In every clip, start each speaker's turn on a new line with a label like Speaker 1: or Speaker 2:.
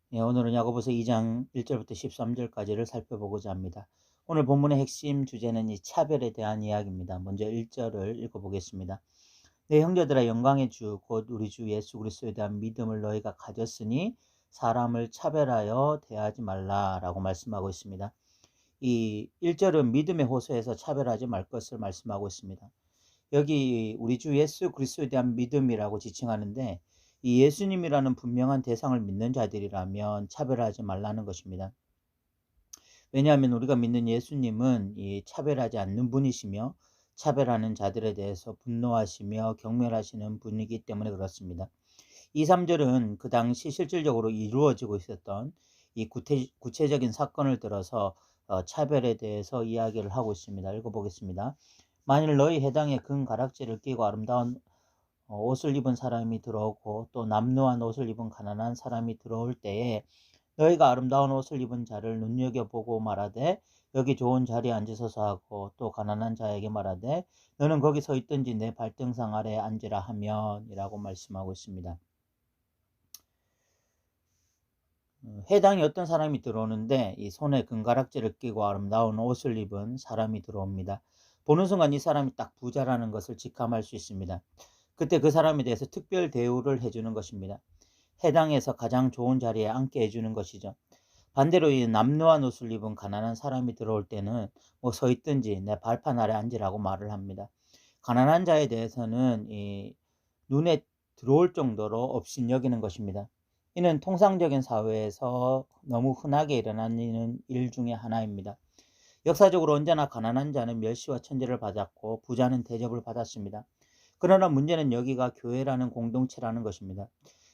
Speaker 1: 오늘은 야고보서 2장 1절부터 13절까지를 살펴보고자 합니다. 오늘 본문의 핵심 주제는 이 차별에 대한 이야기입니다. 먼저 1절을 읽어보겠습니다. 내 형제들아, 영광의 주 곧 우리 주 예수 그리스도에 대한 믿음을 너희가 가졌으니 사람을 차별하여 대하지 말라라고 말씀하고 있습니다. 이 1절은 믿음의 호소에서 차별하지 말 것을 말씀하고 있습니다. 여기 우리 주 예수 그리스도에 대한 믿음이라고 지칭하는데, 이 예수님이라는 분명한 대상을 믿는 자들이라면 차별하지 말라는 것입니다. 왜냐하면 우리가 믿는 예수님은 이 차별하지 않는 분이시며 차별하는 자들에 대해서 분노하시며 경멸하시는 분이기 때문에 그렇습니다. 2, 3절은 그 당시 실질적으로 이루어지고 있었던 이 구체적인 사건을 들어서 차별에 대해서 이야기를 하고 있습니다. 읽어보겠습니다. 만일 너희 해당에 금 가락지를 끼고 아름다운 옷을 입은 사람이 들어오고 또 남루한 옷을 입은 가난한 사람이 들어올 때에 너희가 아름다운 옷을 입은 자를 눈여겨보고 말하되 여기 좋은 자리에 앉으소서 하고 또 가난한 자에게 말하되 너는 거기 서 있든지 내 발등상 아래에 앉으라 하면 이라고 말씀하고 있습니다. 해당에 어떤 사람이 들어오는데 이 손에 금가락지를 끼고 아름다운 옷을 입은 사람이 들어옵니다. 보는 순간 이 사람이 딱 부자라는 것을 직감할 수 있습니다. 그때 그 사람에 대해서 특별 대우를 해주는 것입니다. 해당에서 가장 좋은 자리에 앉게 해주는 것이죠. 반대로 이 남루한 옷을 입은 가난한 사람이 들어올 때는 뭐 서 있든지 내 발판 아래 앉으라고 말을 합니다. 가난한 자에 대해서는 이 눈에 들어올 정도로 업신여기는 것입니다. 이는 통상적인 사회에서 너무 흔하게 일어나는 일 중에 하나입니다. 역사적으로 언제나 가난한 자는 멸시와 천대를 받았고 부자는 대접을 받았습니다. 그러나 문제는 여기가 교회라는 공동체라는 것입니다.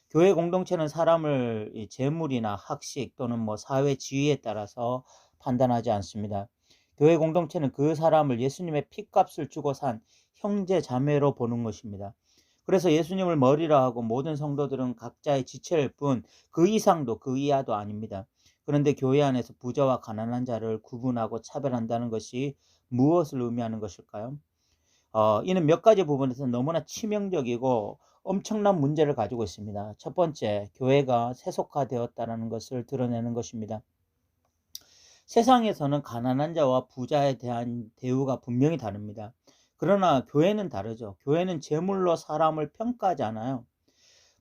Speaker 1: 교회 공동체는 사람을 재물이나 학식 또는 사회 지위에 따라서 판단하지 않습니다. 교회 공동체는 그 사람을 예수님의 핏값을 주고 산 형제 자매로 보는 것입니다. 그래서 예수님을 머리라 하고 모든 성도들은 각자의 지체일 뿐 그 이상도 그 이하도 아닙니다. 그런데 교회 안에서 부자와 가난한 자를 구분하고 차별한다는 것이 무엇을 의미하는 것일까요? 이는 몇 가지 부분에서 너무나 치명적이고 엄청난 문제를 가지고 있습니다. 첫 번째, 교회가 세속화되었다는 것을 드러내는 것입니다. 세상에서는 가난한 자와 부자에 대한 대우가 분명히 다릅니다. 그러나 교회는 다르죠. 교회는 재물로 사람을 평가하지 않아요.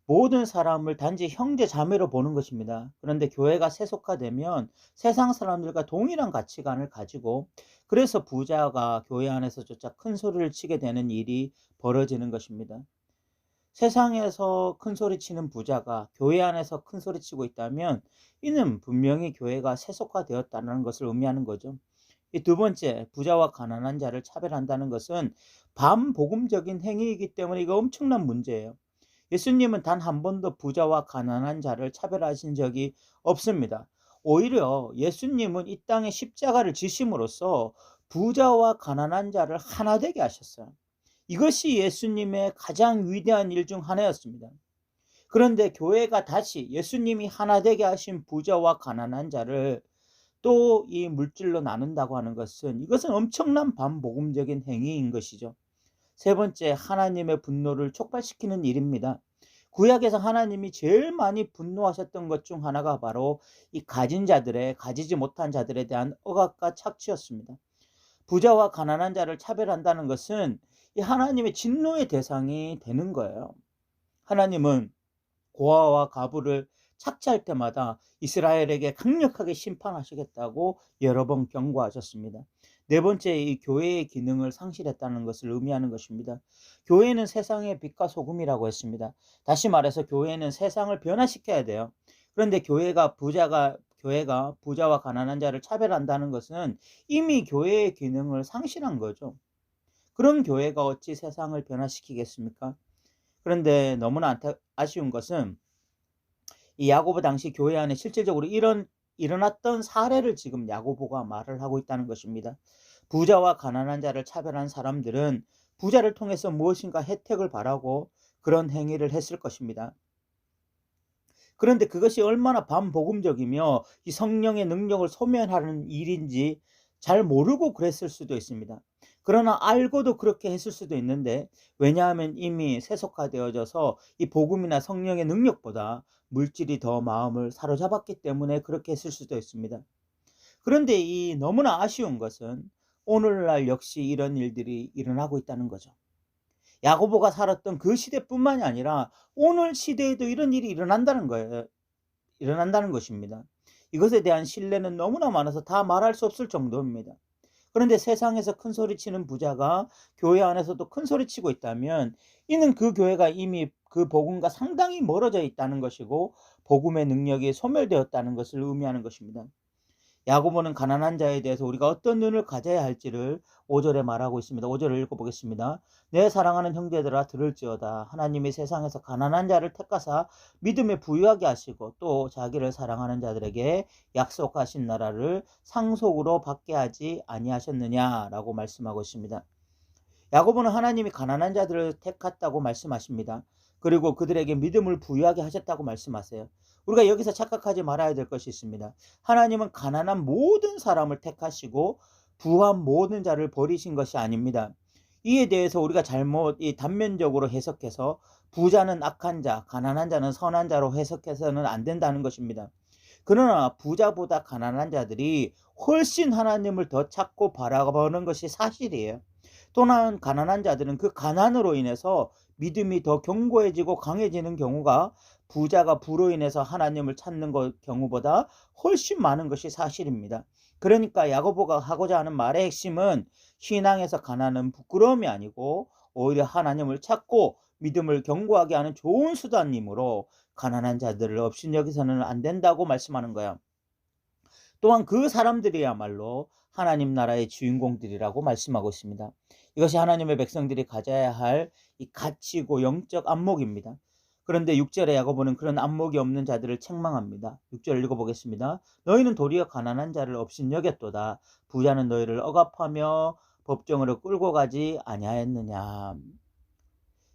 Speaker 1: 모든 사람을 단지 형제 자매로 보는 것입니다. 그런데 교회가 세속화되면 세상 사람들과 동일한 가치관을 가지고, 그래서 부자가 교회 안에서조차 큰 소리를 치게 되는 일이 벌어지는 것입니다. 세상에서 큰 소리 치는 부자가 교회 안에서 큰 소리 치고 있다면 이는 분명히 교회가 세속화되었다는 것을 의미하는 거죠. 이 두 번째, 부자와 가난한 자를 차별한다는 것은 반복음적인 행위이기 때문에 이거 엄청난 문제예요. 예수님은 단 한 번도 부자와 가난한 자를 차별하신 적이 없습니다. 오히려 예수님은 이 땅에 십자가를 지심으로써 부자와 가난한 자를 하나 되게 하셨어요. 이것이 예수님의 가장 위대한 일 중 하나였습니다. 그런데 교회가 다시 예수님이 하나 되게 하신 부자와 가난한 자를 또 이 물질로 나눈다고 하는 것은, 이것은 엄청난 반복음적인 행위인 것이죠. 세 번째, 하나님의 분노를 촉발시키는 일입니다. 구약에서 하나님이 제일 많이 분노하셨던 것 중 하나가 바로 이 가진 자들의 가지지 못한 자들에 대한 억압과 착취였습니다. 부자와 가난한 자를 차별한다는 것은 이 하나님의 진노의 대상이 되는 거예요. 하나님은 고아와 과부를 착취할 때마다 이스라엘에게 강력하게 심판하시겠다고 여러 번 경고하셨습니다. 네 번째, 이 교회의 기능을 상실했다는 것을 의미하는 것입니다. 교회는 세상의 빛과 소금이라고 했습니다. 다시 말해서 교회는 세상을 변화시켜야 돼요. 그런데 교회가 부자와 가난한 자를 차별한다는 것은 이미 교회의 기능을 상실한 거죠. 그런 교회가 어찌 세상을 변화시키겠습니까? 그런데 너무나 아쉬운 것은 이 야고보 당시 교회 안에 실질적으로 일어났던 사례를 지금 야고보가 말을 하고 있다는 것입니다. 부자와 가난한 자를 차별한 사람들은 부자를 통해서 무엇인가 혜택을 바라고 그런 행위를 했을 것입니다. 그런데 그것이 얼마나 반복음적이며 이 성령의 능력을 소멸하는 일인지 잘 모르고 그랬을 수도 있습니다. 그러나 알고도 그렇게 했을 수도 있는데, 왜냐하면 이미 세속화되어져서 이 복음이나 성령의 능력보다 물질이 더 마음을 사로잡았기 때문에 그렇게 했을 수도 있습니다. 그런데 이 너무나 아쉬운 것은 오늘날 역시 이런 일들이 일어나고 있다는 거죠. 야고보가 살았던 그 시대뿐만이 아니라 오늘 시대에도 이런 일이 일어난다는 거예요. 일어난다는 것입니다. 이것에 대한 신뢰는 너무나 많아서 다 말할 수 없을 정도입니다. 그런데 세상에서 큰 소리치는 부자가 교회 안에서도 큰 소리치고 있다면, 이는 그 교회가 이미 그 복음과 상당히 멀어져 있다는 것이고 복음의 능력이 소멸되었다는 것을 의미하는 것입니다. 야고보는 가난한 자에 대해서 우리가 어떤 눈을 가져야 할지를 5절에 말하고 있습니다. 5절을 읽어보겠습니다. 내 사랑하는 형제들아 들을지어다. 하나님이 세상에서 가난한 자를 택하사 믿음에 부유하게 하시고 또 자기를 사랑하는 자들에게 약속하신 나라를 상속으로 받게 하지 아니하셨느냐라고 말씀하고 있습니다. 야고보는 하나님이 가난한 자들을 택했다고 말씀하십니다. 그리고 그들에게 믿음을 부여하게 하셨다고 말씀하세요. 우리가 여기서 착각하지 말아야 될 것이 있습니다. 하나님은 가난한 모든 사람을 택하시고 부한 모든 자를 버리신 것이 아닙니다. 이에 대해서 우리가 잘못 단면적으로 해석해서 부자는 악한 자, 가난한 자는 선한 자로 해석해서는 안 된다는 것입니다. 그러나 부자보다 가난한 자들이 훨씬 하나님을 더 찾고 바라보는 것이 사실이에요. 또한 가난한 자들은 그 가난으로 인해서 믿음이 더 견고해지고 강해지는 경우가 부자가 부로 인해서 하나님을 찾는 경우보다 훨씬 많은 것이 사실입니다. 그러니까 야고보가 하고자 하는 말의 핵심은 신앙에서 가난은 부끄러움이 아니고 오히려 하나님을 찾고 믿음을 견고하게 하는 좋은 수단이므로 가난한 자들을 업신여기서는 안 된다고 말씀하는 거야. 또한 그 사람들이야말로 하나님 나라의 주인공들이라고 말씀하고 있습니다. 이것이 하나님의 백성들이 가져야 할 이 가치고 영적 안목입니다. 그런데 6절에 야고보는 그런 안목이 없는 자들을 책망합니다. 6절 읽어보겠습니다. 너희는 도리어 가난한 자를 업신여겼도다. 부자는 너희를 억압하며 법정으로 끌고 가지 아니하였느냐.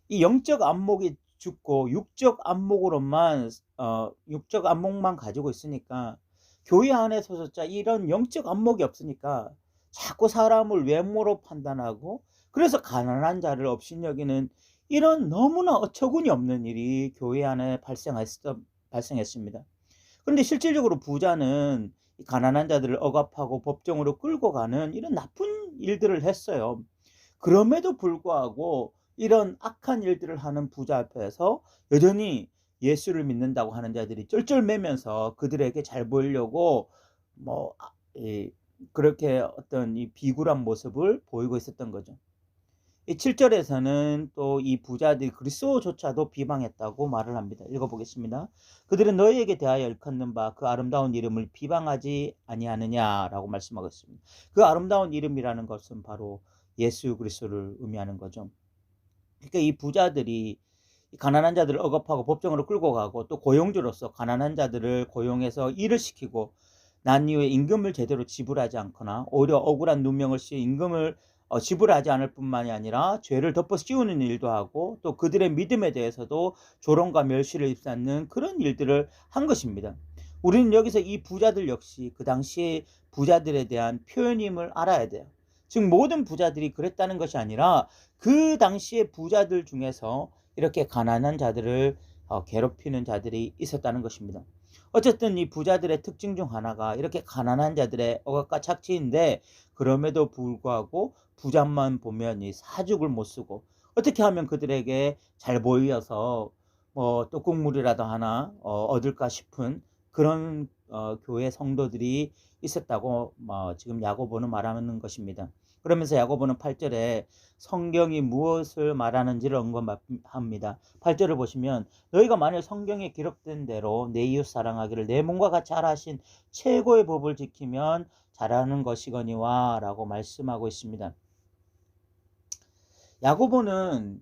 Speaker 1: 이 영적 안목이 죽고 육적 안목으로만 육적 안목만 가지고 있으니까, 교회 안에서조차 이런 영적 안목이 없으니까 자꾸 사람을 외모로 판단하고, 그래서 가난한 자를 업신여기는 이런 너무나 어처구니 없는 일이 교회 안에 발생했습니다. 그런데 실질적으로 부자는 가난한 자들을 억압하고 법정으로 끌고 가는 이런 나쁜 일들을 했어요. 그럼에도 불구하고 이런 악한 일들을 하는 부자 앞에서 여전히 예수를 믿는다고 하는 자들이 쩔쩔매면서 그들에게 잘 보이려고 뭐 그렇게 어떤 이 비굴한 모습을 보이고 있었던 거죠. 이 7절에서는 또 이 부자들이 그리스도조차도 비방했다고 말을 합니다. 읽어보겠습니다. 그들은 너희에게 대하여 일컫는 바 그 아름다운 이름을 비방하지 아니하느냐라고 말씀하고 있습니다. 그 아름다운 이름이라는 것은 바로 예수 그리스도를 의미하는 거죠. 그러니까 이 부자들이 가난한 자들을 억압하고 법정으로 끌고 가고, 또 고용주로서 가난한 자들을 고용해서 일을 시키고 난 이후에 임금을 제대로 지불하지 않거나 오히려 억울한 누명을 씌워 임금을 지불하지 않을 뿐만이 아니라 죄를 덮어 씌우는 일도 하고, 또 그들의 믿음에 대해서도 조롱과 멸시를 입사하는 그런 일들을 한 것입니다. 우리는 여기서 이 부자들 역시 그 당시에 부자들에 대한 표현임을 알아야 돼요. 즉 모든 부자들이 그랬다는 것이 아니라 그 당시에 부자들 중에서 이렇게 가난한 자들을 괴롭히는 자들이 있었다는 것입니다. 어쨌든 이 부자들의 특징 중 하나가 이렇게 가난한 자들의 억압과 착취인데, 그럼에도 불구하고 부자만 보면 이 사죽을 못 쓰고 어떻게 하면 그들에게 잘 보여서 또 국물이라도 하나 얻을까 싶은 그런 교회 성도들이 있었다고 지금 야고보는 말하는 것입니다. 그러면서 야고보는 8절에 성경이 무엇을 말하는지를 언급합니다. 8절을 보시면 너희가 만일 성경에 기록된 대로 내 이웃 사랑하기를 내 몸과 같이 하라 하신 최고의 법을 지키면 잘하는 것이거니와 라고 말씀하고 있습니다. 야고보는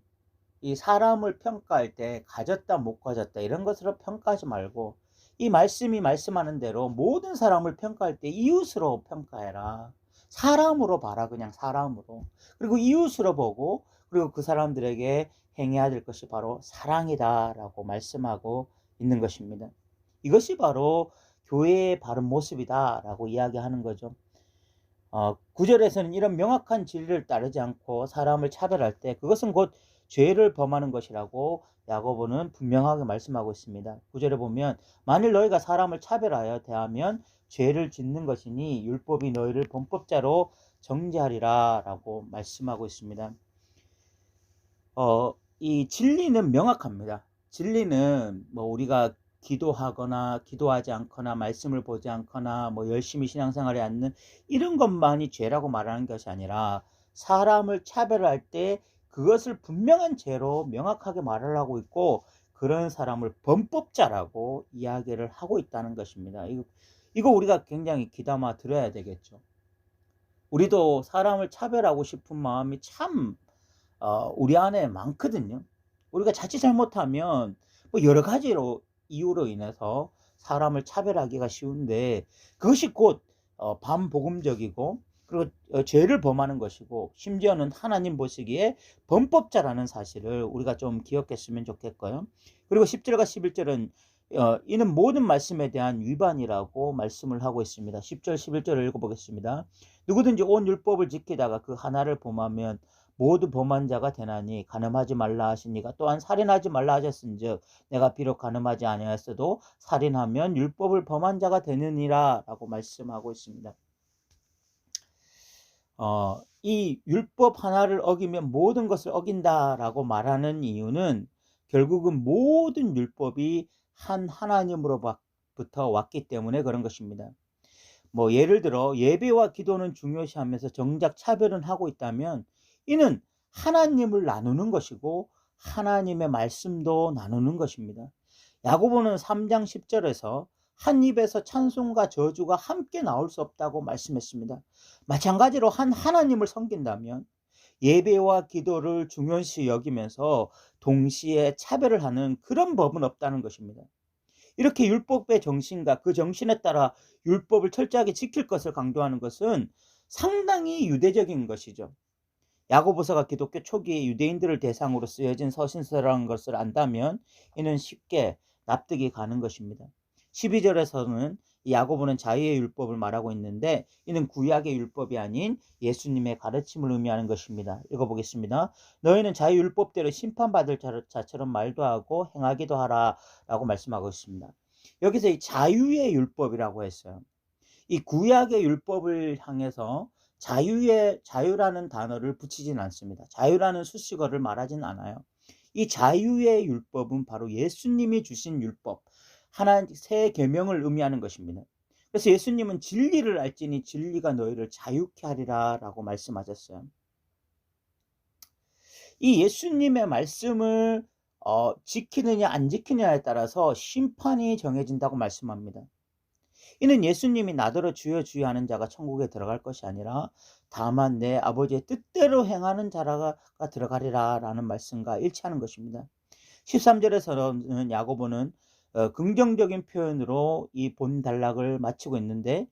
Speaker 1: 이 사람을 평가할 때 가졌다 못 가졌다 이런 것으로 평가하지 말고, 이 말씀이 말씀하는 대로 모든 사람을 평가할 때 이웃으로 평가해라. 사람으로 봐라. 그냥 사람으로. 그리고 이웃으로 보고, 그리고 그 사람들에게 행해야 될 것이 바로 사랑이다 라고 말씀하고 있는 것입니다. 이것이 바로 교회의 바른 모습이다 라고 이야기하는 거죠. 9절에서는 이런 명확한 진리를 따르지 않고 사람을 차별할 때 그것은 곧 죄를 범하는 것이라고 야고보는 분명하게 말씀하고 있습니다. 9절에 보면 만일 너희가 사람을 차별하여 대하면 죄를 짓는 것이니 율법이 너희를 범법자로 정죄하리라 라고 말씀하고 있습니다. 이 진리는 명확합니다. 진리는 뭐 우리가 기도하거나 기도하지 않거나 말씀을 보지 않거나 뭐 열심히 신앙생활에 않는 이런 것만이 죄라고 말하는 것이 아니라 사람을 차별할 때 그것을 분명한 죄로 명확하게 말을 하고 있고 그런 사람을 범법자라고 이야기를 하고 있다는 것입니다. 이거 우리가 굉장히 귀담아 들어야 되겠죠. 우리도 사람을 차별하고 싶은 마음이 참 우리 안에 많거든요. 우리가 자칫 잘못하면 뭐 여러 가지로 이유로 인해서 사람을 차별하기가 쉬운데 그것이 곧 반복음적이고 그리고 죄를 범하는 것이고 심지어는 하나님 보시기에 범법자라는 사실을 우리가 좀 기억했으면 좋겠고요. 그리고 10절과 11절은 이는 모든 말씀에 대한 위반이라고 말씀을 하고 있습니다. 10절 11절을 읽어보겠습니다. 누구든지 온 율법을 지키다가 그 하나를 범하면 모두 범한 자가 되나니 간음하지 말라 하시니가 또한 살인하지 말라 하셨은즉 내가 비록 간음하지 아니하였어도 살인하면 율법을 범한 자가 되느니라 라고 말씀하고 있습니다. 이 율법 하나를 어기면 모든 것을 어긴다라고 말하는 이유는 결국은 모든 율법이 한 하나님으로부터 왔기 때문에 그런 것입니다. 뭐 예를 들어 예배와 기도는 중요시하면서 정작 차별은 하고 있다면 이는 하나님을 나누는 것이고 하나님의 말씀도 나누는 것입니다. 야고보는 3장 10절에서 한 입에서 찬송과 저주가 함께 나올 수 없다고 말씀했습니다. 마찬가지로 한 하나님을 섬긴다면 예배와 기도를 중요시 여기면서 동시에 차별을 하는 그런 법은 없다는 것입니다. 이렇게 율법의 정신과 그 정신에 따라 율법을 철저하게 지킬 것을 강조하는 것은 상당히 유대적인 것이죠. 야고보서가 기독교 초기에 유대인들을 대상으로 쓰여진 서신서라는 것을 안다면 이는 쉽게 납득이 가는 것입니다. 12절에서는 야고보는 자유의 율법을 말하고 있는데 이는 구약의 율법이 아닌 예수님의 가르침을 의미하는 것입니다. 읽어보겠습니다. 너희는 자유율법대로 심판받을 자처럼 말도 하고 행하기도 하라 라고 말씀하고 있습니다. 여기서 이 자유의 율법이라고 했어요. 이 구약의 율법을 향해서 자유라는 단어를 붙이진 않습니다. 자유라는 수식어를 말하진 않아요. 이 자유의 율법은 바로 예수님이 주신 율법, 하나 새 계명을 의미하는 것입니다. 그래서 예수님은 진리를 알지니 진리가 너희를 자유케 하리라 라고 말씀하셨어요. 이 예수님의 말씀을 지키느냐 안 지키느냐에 따라서 심판이 정해진다고 말씀합니다. 이는 예수님이 나더러 주여 주여 하는 자가 천국에 들어갈 것이 아니라 다만 내 아버지의 뜻대로 행하는 자가 들어가리라 라는 말씀과 일치하는 것입니다. 13절에서는 야고보는 긍정적인 표현으로 이 본단락을 마치고 있는데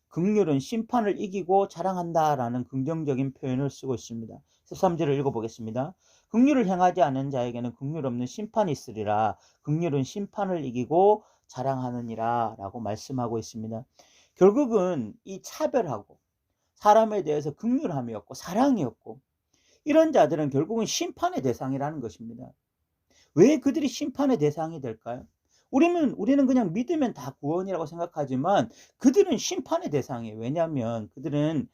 Speaker 1: 긍휼은 심판을 이기고 자랑한다라는 긍정적인 표현을 쓰고 있습니다. 13절을 읽어보겠습니다. 긍휼을 행하지 않은 자에게는 긍휼 없는 심판이 있으리라. 긍휼은 심판을 이기고 자랑하느니라 라고 말씀하고 있습니다. 결국은 이 차별하고 사람에 대해서 긍휼함이었고 사랑이었고 이런 자들은 결국은 심판의 대상이라는 것입니다. 왜 그들이 심판의 대상이 될까요? 우리는 그냥 믿으면 다 구원이라고 생각하지만 그들은 심판의 대상이에요. 왜냐하면 그들은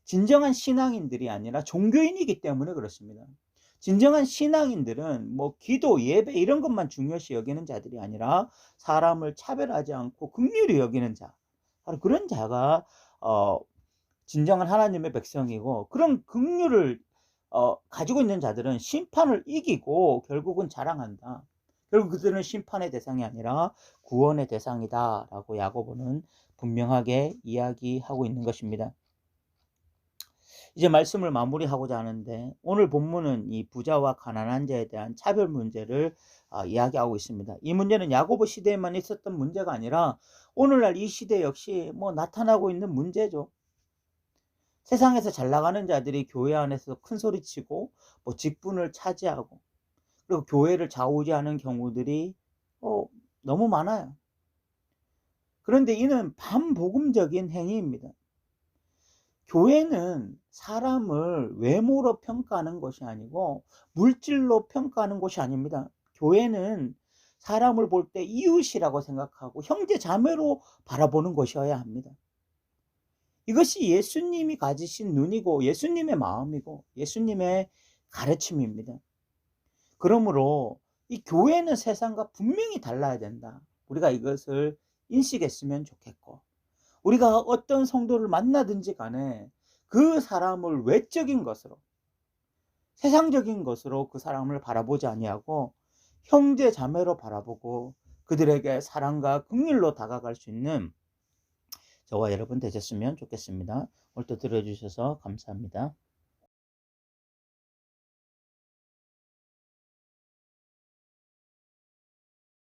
Speaker 1: 진정한 신앙인들이 아니라 종교인이기 때문에 그렇습니다. 진정한 신앙인들은 뭐 기도, 예배 이런 것만 중요시 여기는 자들이 아니라 사람을 차별하지 않고 긍휼히 여기는 자, 바로 그런 자가 진정한 하나님의 백성이고 그런 긍휼을 가지고 있는 자들은 심판을 이기고 결국은 자랑한다. 결국 그들은 심판의 대상이 아니라 구원의 대상이다 라고 야고보는 분명하게 이야기하고 있는 것입니다. 이제 말씀을 마무리하고자 하는데 오늘 본문은 이 부자와 가난한 자에 대한 차별 문제를 이야기하고 있습니다. 이 문제는 야고보 시대에만 있었던 문제가 아니라 오늘날 이 시대 역시 뭐 나타나고 있는 문제죠. 세상에서 잘 나가는 자들이 교회 안에서 큰 소리치고 뭐 직분을 차지하고 그리고 교회를 좌우지하는 경우들이 너무 많아요. 그런데 이는 반복음적인 행위입니다. 교회는 사람을 외모로 평가하는 것이 아니고 물질로 평가하는 것이 아닙니다. 교회는 사람을 볼 때 이웃이라고 생각하고 형제 자매로 바라보는 것이어야 합니다. 이것이 예수님이 가지신 눈이고 예수님의 마음이고 예수님의 가르침입니다. 그러므로 이 교회는 세상과 분명히 달라야 된다. 우리가 이것을 인식했으면 좋겠고, 우리가 어떤 성도를 만나든지 간에 그 사람을 외적인 것으로, 세상적인 것으로 그 사람을 바라보지 아니하고 형제 자매로 바라보고 그들에게 사랑과 긍휼로 다가갈 수 있는 저와 여러분 되셨으면 좋겠습니다. 오늘도 들어주셔서 감사합니다.